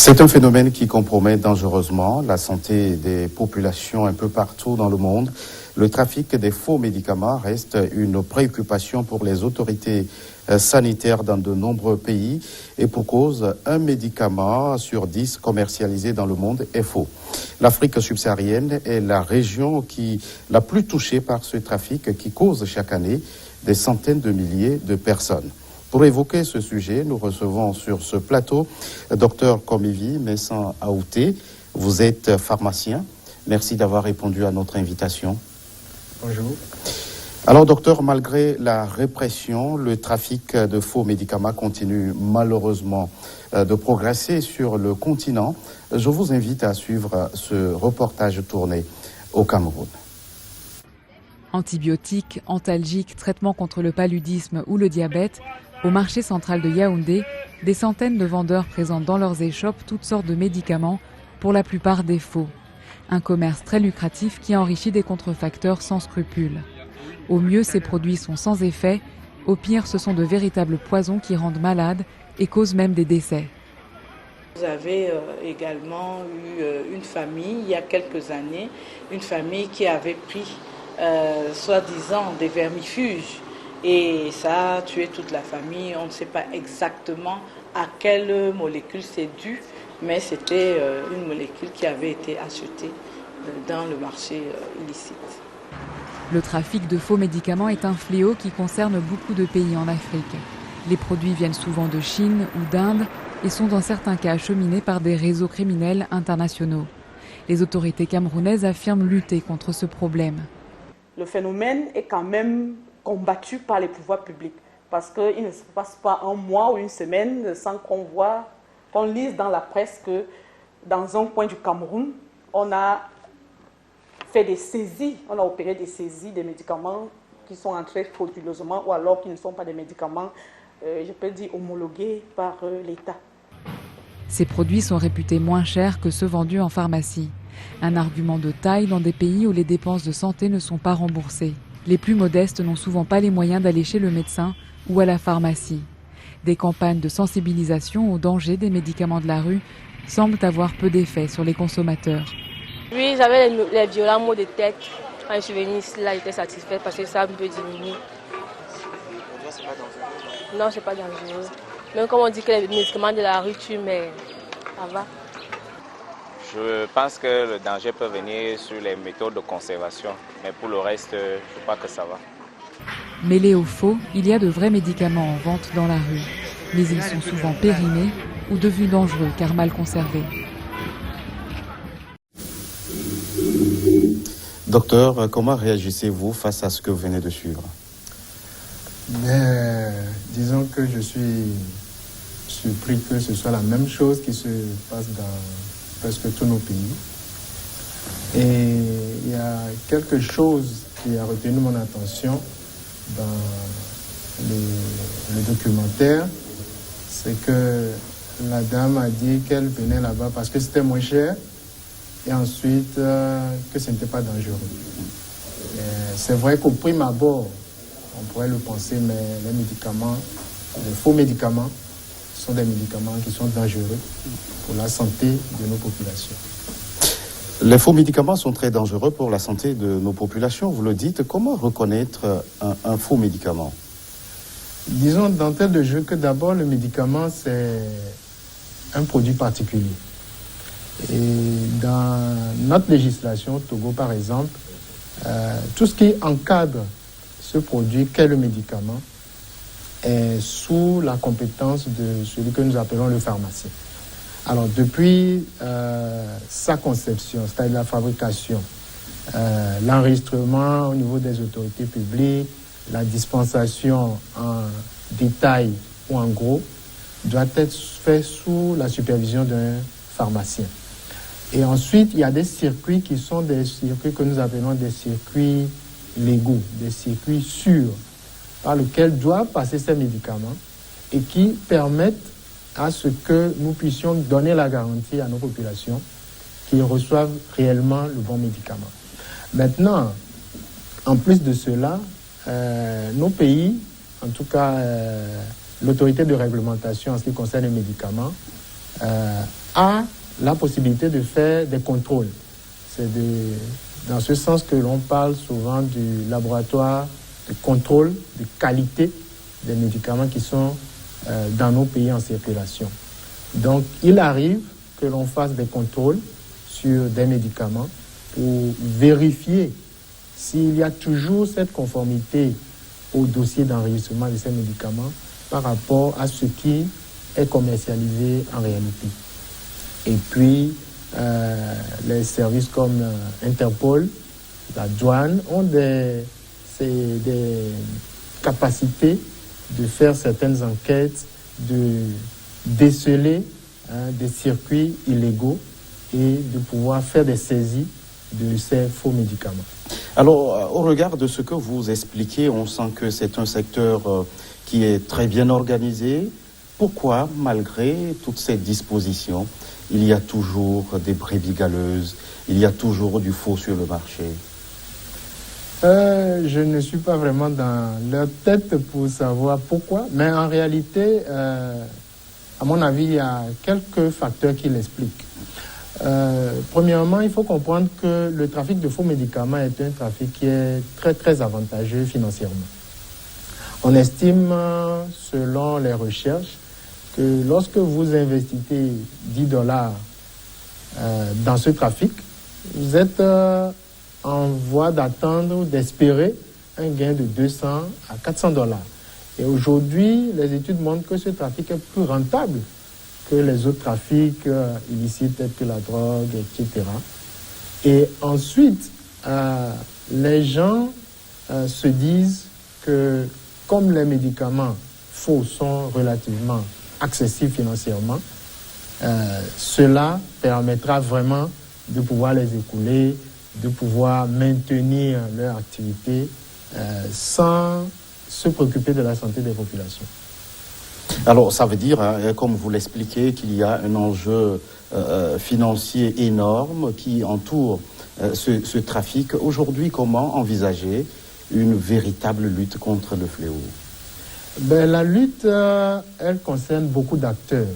C'est un phénomène qui compromet dangereusement la santé des populations un peu partout dans le monde. Le trafic des faux médicaments reste une préoccupation pour les autorités sanitaires dans de nombreux pays et pour cause, un médicament sur 10 commercialisé dans le monde est faux. L'Afrique subsaharienne est la région la plus touchée par ce trafic qui cause chaque année des centaines de milliers de personnes. Pour évoquer ce sujet, nous recevons sur ce plateau Dr Komivi Messan Aouté. Vous êtes pharmacien. Merci d'avoir répondu à notre invitation. Bonjour. Alors, docteur, malgré la répression, le trafic de faux médicaments continue malheureusement de progresser sur le continent. Je vous invite à suivre ce reportage tourné au Cameroun. Antibiotiques, antalgiques, traitements contre le paludisme ou le diabète, au marché central de Yaoundé, des centaines de vendeurs présentent dans leurs échoppes toutes sortes de médicaments, pour la plupart des faux. Un commerce très lucratif qui enrichit des contrefacteurs sans scrupules. Au mieux, ces produits sont sans effet, au pire, ce sont de véritables poisons qui rendent malades et causent même des décès. Vous avez également eu une famille, il y a quelques années, une famille qui avait pris, soi-disant, des vermifuges. Et ça a tué toute la famille. On ne sait pas exactement à quelle molécule c'est dû, mais c'était une molécule qui avait été achetée dans le marché illicite. Le trafic de faux médicaments est un fléau qui concerne beaucoup de pays en Afrique. Les produits viennent souvent de Chine ou d'Inde et sont dans certains cas acheminés par des réseaux criminels internationaux. Les autorités camerounaises affirment lutter contre ce problème. Le phénomène est quand même combattu par les pouvoirs publics parce qu'il ne se passe pas un mois ou une semaine sans qu'on lise dans la presse que dans un coin du Cameroun, on a fait des saisies, on a opéré des saisies des médicaments qui sont entrés frauduleusement ou alors qui ne sont pas des médicaments, je peux dire, homologués par l'État. Ces produits sont réputés moins chers que ceux vendus en pharmacie. Un argument de taille dans des pays où les dépenses de santé ne sont pas remboursées. Les plus modestes n'ont souvent pas les moyens d'aller chez le médecin ou à la pharmacie. Des campagnes de sensibilisation au danger des médicaments de la rue semblent avoir peu d'effet sur les consommateurs. Oui, j'avais les violents maux de tête. Quand je suis venue ici, là, j'étais satisfaite parce que ça a un peu diminué. C'est pas dangereux? Non, c'est pas dangereux. Même comme on dit que les médicaments de la rue tuent, mais ça va. Je pense que le danger peut venir sur les méthodes de conservation, mais pour le reste, je crois que ça va. Mêlés aux faux, il y a de vrais médicaments en vente dans la rue, mais ils sont souvent périmés ou devenus dangereux car mal conservés. Docteur, comment réagissez-vous face à ce que vous venez de suivre? Disons que je suis surpris que ce soit la même chose qui se passe dans presque tous nos pays. Et il y a quelque chose qui a retenu mon attention dans le documentaire, c'est que la dame a dit qu'elle venait là-bas parce que c'était moins cher et ensuite que ce n'était pas dangereux. C'est vrai qu'au prime abord, on pourrait le penser, mais les médicaments, les faux médicaments, sont des médicaments qui sont dangereux pour la santé de nos populations. Les faux médicaments sont très dangereux pour la santé de nos populations, vous le dites. Comment reconnaître un faux médicament? Disons d'entrée de jeu que d'abord le médicament c'est un produit particulier. Et dans notre législation, au Togo par exemple, tout ce qui encadre ce produit qu'est le médicament est sous la compétence de celui que nous appelons le pharmacien. Alors depuis sa conception, c'est-à-dire la fabrication, l'enregistrement au niveau des autorités publiques, la dispensation en détail ou en gros, doit être fait sous la supervision d'un pharmacien. Et ensuite, il y a des circuits qui sont des circuits que nous appelons des circuits légaux, des circuits sûrs, par lesquels doivent passer ces médicaments et qui permettent à ce que nous puissions donner la garantie à nos populations qu'ils reçoivent réellement le bon médicament. Maintenant, en plus de cela, nos pays, en tout cas l'autorité de réglementation en ce qui concerne les médicaments, a la possibilité de faire des contrôles. C'est dans ce sens que l'on parle souvent du laboratoire de contrôle de qualité des médicaments qui sont dans nos pays en circulation. Donc, il arrive que l'on fasse des contrôles sur des médicaments pour vérifier s'il y a toujours cette conformité au dossier d'enregistrement de ces médicaments par rapport à ce qui est commercialisé en réalité. Et puis, les services comme Interpol, la douane, ont des capacités de faire certaines enquêtes, de déceler des circuits illégaux et de pouvoir faire des saisies de ces faux médicaments. Alors, au regard de ce que vous expliquez, on sent que c'est un secteur qui est très bien organisé. Pourquoi, malgré toutes ces dispositions, il y a toujours des brebis galeuses, il y a toujours du faux sur le marché? Je ne suis pas vraiment dans leur tête pour savoir pourquoi, mais en réalité, à mon avis, il y a quelques facteurs qui l'expliquent. Premièrement, il faut comprendre que le trafic de faux médicaments est un trafic qui est très très avantageux financièrement. On estime, selon les recherches, que lorsque vous investissez $10 dans ce trafic, vous êtes en voie d'attendre ou d'espérer un gain de $200 à $400. Et aujourd'hui, les études montrent que ce trafic est plus rentable que les autres trafics illicites tels que la drogue, etc. Et ensuite, les gens se disent que comme les médicaments faux sont relativement accessibles financièrement, cela permettra vraiment de pouvoir les écouler, de pouvoir maintenir leur activité sans se préoccuper de la santé des populations. Alors, ça veut dire, comme vous l'expliquez, qu'il y a un enjeu financier énorme qui entoure ce trafic. Aujourd'hui, comment envisager une véritable lutte contre le fléau? La lutte, elle concerne beaucoup d'acteurs.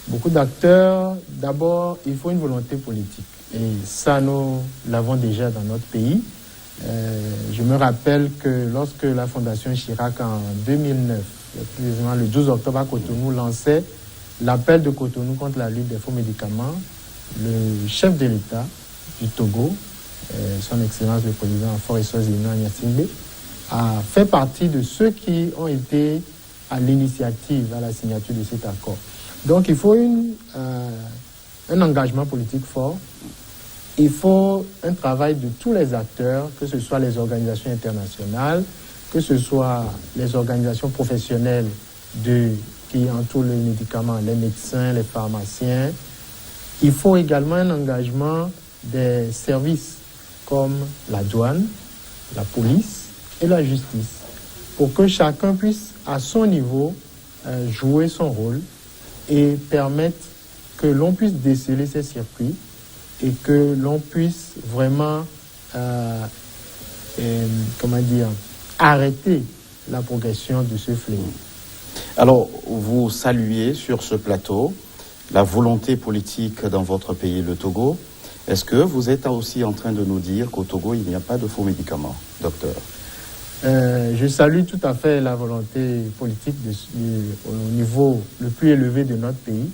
Beaucoup d'acteurs, d'abord, il faut une volonté politique. Et ça, nous l'avons déjà dans notre pays. Je me rappelle que lorsque la Fondation Chirac, en 2009, précisément le 12 octobre à Cotonou, lançait l'appel de Cotonou contre la lutte des faux médicaments, le chef de l'État du Togo, son Excellence le président Faure-Essozina Gnassingbé, a fait partie de ceux qui ont été à l'initiative, à la signature de cet accord. Donc il faut un engagement politique fort. Il faut un travail de tous les acteurs, que ce soit les organisations internationales, que ce soit les organisations professionnelles qui entourent les médicaments, les médecins, les pharmaciens. Il faut également un engagement des services comme la douane, la police et la justice, pour que chacun puisse, à son niveau, jouer son rôle et permettre que l'on puisse déceler ces circuits et que l'on puisse vraiment arrêter la progression de ce fléau. Alors, vous saluez sur ce plateau la volonté politique dans votre pays, le Togo. Est-ce que vous êtes aussi en train de nous dire qu'au Togo, il n'y a pas de faux médicaments, docteur? Je salue tout à fait la volonté politique au niveau le plus élevé de notre pays,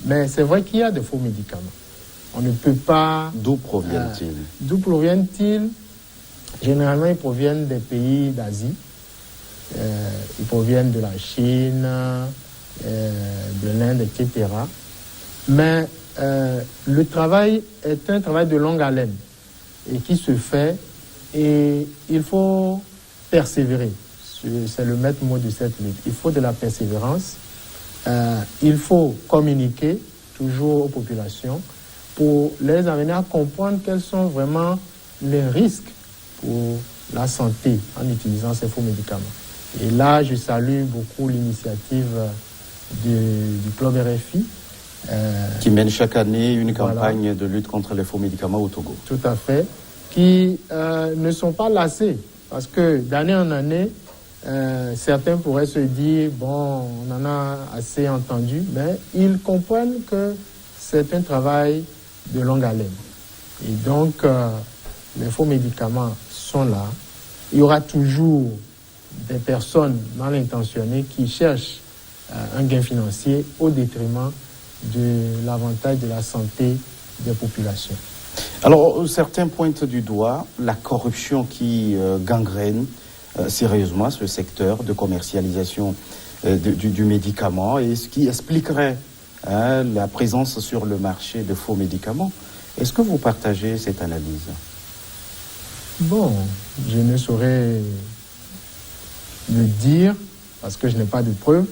mais c'est vrai qu'il y a de faux médicaments. On ne peut pas... D'où proviennent-ils? D'où proviennent-ils? Généralement, ils proviennent des pays d'Asie. Ils proviennent de la Chine, de l'Inde, etc. Mais le travail est un travail de longue haleine et qui se fait, et il faut persévérer. C'est le maître mot de cette lutte. Il faut de la persévérance. Il faut communiquer toujours aux populations pour les amener à comprendre quels sont vraiment les risques pour la santé en utilisant ces faux médicaments. Et là, je salue beaucoup l'initiative du Club RFI. Qui mène chaque année une campagne de lutte contre les faux médicaments au Togo. Tout à fait. Qui ne sont pas lassés. Parce que d'année en année, certains pourraient se dire, bon, on en a assez entendu, mais ils comprennent que c'est un travail de longue haleine. Et donc, les faux médicaments sont là. Il y aura toujours des personnes mal intentionnées qui cherchent un gain financier au détriment de l'avantage de la santé des populations. Alors, certains pointent du doigt la corruption qui gangrène sérieusement ce secteur de commercialisation du médicament et ce qui expliquerait la présence sur le marché de faux médicaments. Est-ce que vous partagez cette analyse? Bon, je ne saurais le dire parce que je n'ai pas de preuves,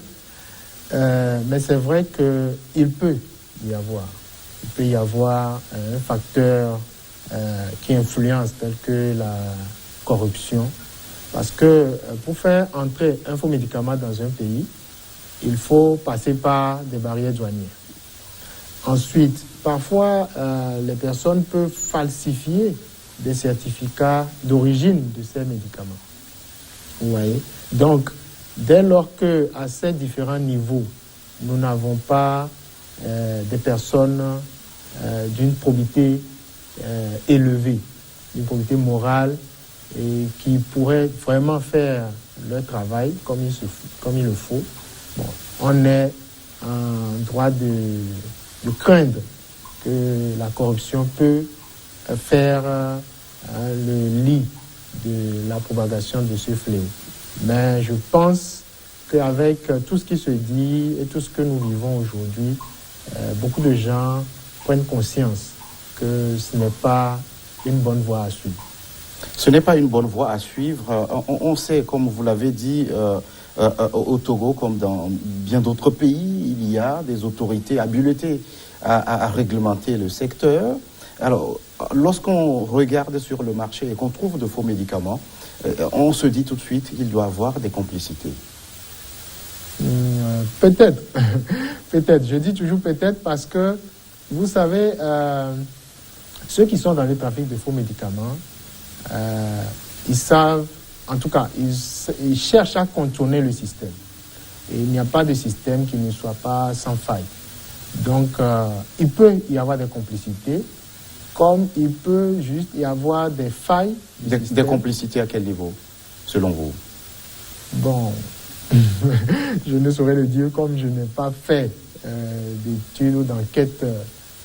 mais c'est vrai qu'il peut y avoir. Il peut y avoir un facteur qui influence tel que la corruption. Parce que pour faire entrer un faux médicament dans un pays, il faut passer par des barrières douanières. Ensuite, parfois, les personnes peuvent falsifier des certificats d'origine de ces médicaments. Vous voyez? Donc, dès lors qu'à ces différents niveaux, nous n'avons pas des personnes d'une probité élevée, d'une probité morale, et qui pourraient vraiment faire leur travail comme il le faut, bon, on est en droit de craindre que la corruption peut faire le lit de la propagation de ce fléau. Mais je pense qu'avec tout ce qui se dit et tout ce que nous vivons aujourd'hui, beaucoup de gens prennent conscience que ce n'est pas une bonne voie à suivre. Ce n'est pas une bonne voie à suivre. On sait, comme vous l'avez dit, au Togo, comme dans bien d'autres pays, il y a des autorités habilitées à réglementer le secteur. Alors, lorsqu'on regarde sur le marché et qu'on trouve de faux médicaments, on se dit tout de suite qu'il doit y avoir des complicités. Peut-être. Peut-être. Je dis toujours peut-être parce que, vous savez, ceux qui sont dans le trafic de faux médicaments, ils savent, en tout cas, ils cherchent à contourner le système. Et il n'y a pas de système qui ne soit pas sans faille. Donc, il peut y avoir des complicités, comme il peut juste y avoir des failles. Des complicités à quel niveau, selon vous? Bon, je ne saurais le dire comme je n'ai pas fait d'études ou d'enquêtes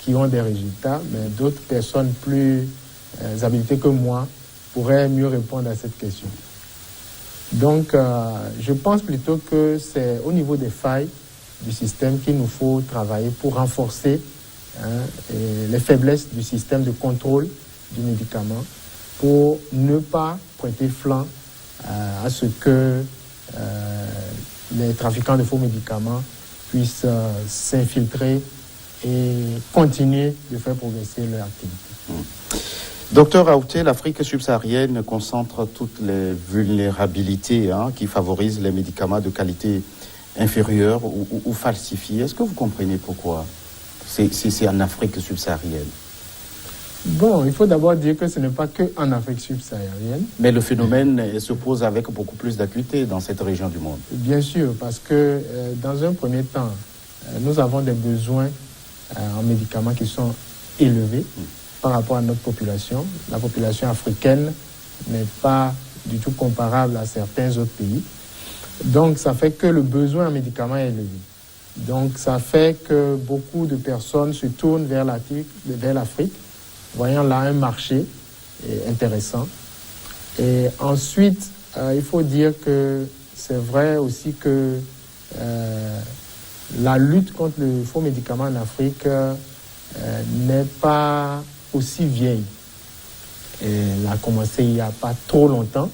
qui ont des résultats, mais d'autres personnes plus habilitées que moi pourraient mieux répondre à cette question. Donc, je pense plutôt que c'est au niveau des failles du système qu'il nous faut travailler pour renforcer les faiblesses du système de contrôle du médicament pour ne pas prêter flanc à ce que les trafiquants de faux médicaments puissent s'infiltrer et continuer de faire progresser leur activité. Docteur Aouté, l'Afrique subsaharienne concentre toutes les vulnérabilités qui favorisent les médicaments de qualité inférieure ou falsifiés. Est-ce que vous comprenez pourquoi c'est en Afrique subsaharienne? Bon, il faut d'abord dire que ce n'est pas qu'en Afrique subsaharienne. Mais le phénomène se pose avec beaucoup plus d'acuité dans cette région du monde. Bien sûr, parce que dans un premier temps, nous avons des besoins en médicaments qui sont élevés par rapport à notre population. La population africaine n'est pas du tout comparable à certains autres pays. Donc, ça fait que le besoin en médicaments est élevé. Donc, ça fait que beaucoup de personnes se tournent vers l'Afrique, voyant là un marché intéressant. Et ensuite, il faut dire que c'est vrai aussi que la lutte contre le faux médicament en Afrique n'est pas aussi vieille. Elle a commencé il n'y a pas trop longtemps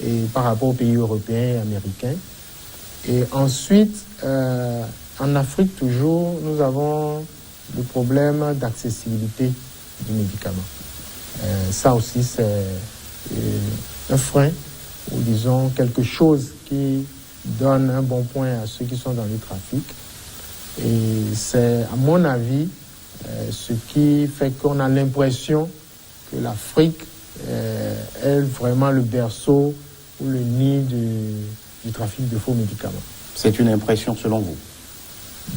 et par rapport aux pays européens et américains. Et ensuite, en Afrique toujours, nous avons le problème d'accessibilité du médicament. Ça aussi, c'est un frein, ou disons quelque chose qui donne un bon point à ceux qui sont dans le trafic. Et c'est, à mon avis, ce qui fait qu'on a l'impression que l'Afrique est vraiment le berceau ou le nid du trafic de faux médicaments. C'est une impression selon vous?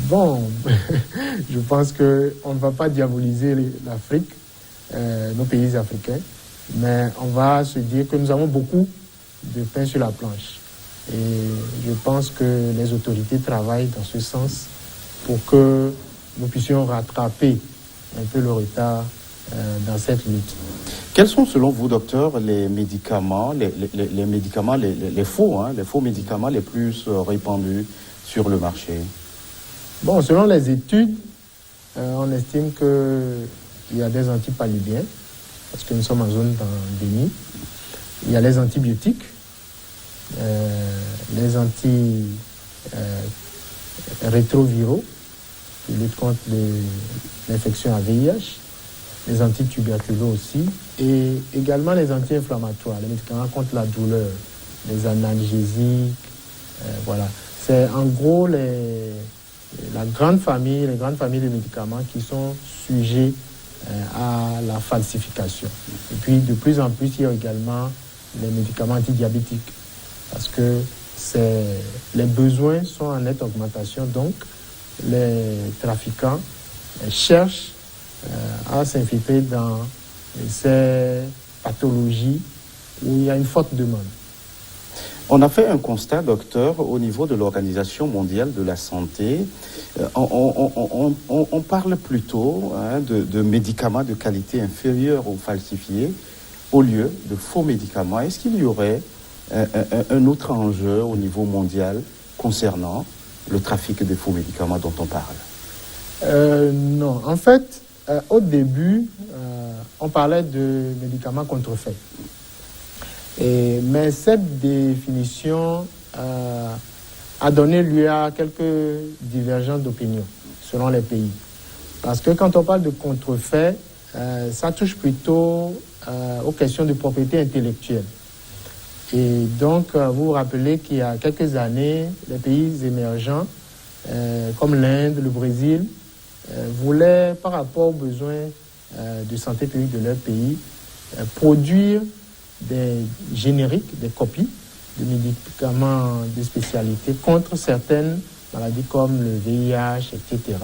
Bon, je pense qu'on ne va pas diaboliser l'Afrique, nos pays africains, mais on va se dire que nous avons beaucoup de pain sur la planche. Et je pense que les autorités travaillent dans ce sens pour que nous puissions rattraper un peu le retard dans cette lutte. Quels sont, selon vous, docteur, les médicaments, les médicaments, les faux médicaments les plus répandus sur le marché? Bon, selon les études, on estime qu'il y a des antipaludiens, parce que nous sommes en zone d'endémie. Il y a les antibiotiques, les antirétroviraux qui luttent contre l'infection à VIH, les antituberculeux aussi, et également les anti-inflammatoires, les médicaments contre la douleur, les analgésiques, voilà. C'est en gros les grandes familles de médicaments qui sont sujets à la falsification. Et puis de plus en plus, il y a également les médicaments antidiabétiques, parce que les besoins sont en nette augmentation, donc les trafiquants cherchent à s'infiltrer dans ces pathologies où il y a une forte demande. On a fait un constat, docteur, au niveau de l'Organisation mondiale de la santé. On parle plutôt de médicaments de qualité inférieure aux falsifiés au lieu de faux médicaments. Est-ce qu'il y aurait un autre enjeu au niveau mondial concernant le trafic des faux médicaments dont on parle? Non. En fait, au début, on parlait de médicaments contrefaits. Mais cette définition a donné lieu à quelques divergences d'opinion selon les pays. Parce que quand on parle de contrefaits, ça touche plutôt aux questions de propriété intellectuelle. Et donc, vous vous rappelez qu'il y a quelques années, les pays émergents, comme l'Inde, le Brésil, voulaient, par rapport aux besoins de santé publique de leur pays, produire des génériques, des copies de médicaments de spécialité contre certaines maladies comme le VIH, etc.,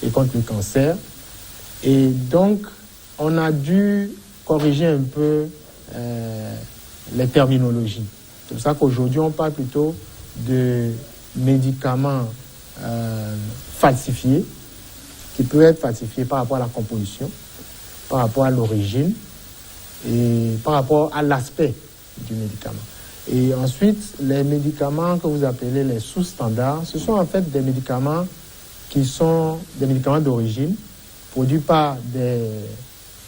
et contre le cancer. Et donc, on a dû corriger un peu les terminologies. C'est pour ça qu'aujourd'hui, on parle plutôt de médicaments falsifiés, qui peuvent être falsifiés par rapport à la composition, par rapport à l'origine, et par rapport à l'aspect du médicament. Et ensuite, les médicaments que vous appelez les sous-standards, ce sont en fait des médicaments qui sont des médicaments d'origine, produits par des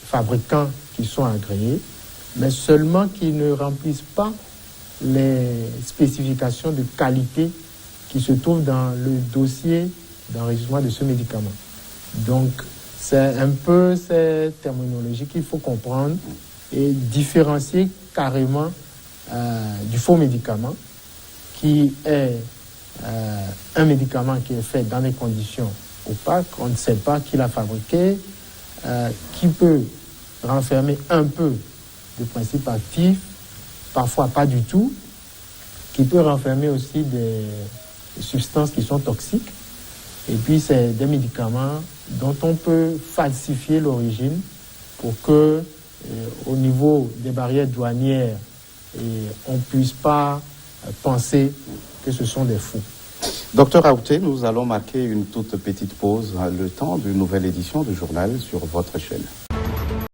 fabricants qui sont agréés, mais seulement qui ne remplissent pas les spécifications de qualité qui se trouvent dans le dossier d'enregistrement de ce médicament. Donc, c'est un peu cette terminologie qu'il faut comprendre et différencier carrément du faux médicament, qui est un médicament qui est fait dans des conditions opaques, on ne sait pas qui l'a fabriqué, qui peut renfermer un peu de principes actifs, parfois pas du tout, qui peut renfermer aussi des substances qui sont toxiques. Et puis, c'est des médicaments dont on peut falsifier l'origine pour que, au niveau des barrières douanières, on ne puisse pas penser que ce sont des fous. Docteur Aouté, nous allons marquer une toute petite pause, le temps d'une nouvelle édition du journal sur votre chaîne.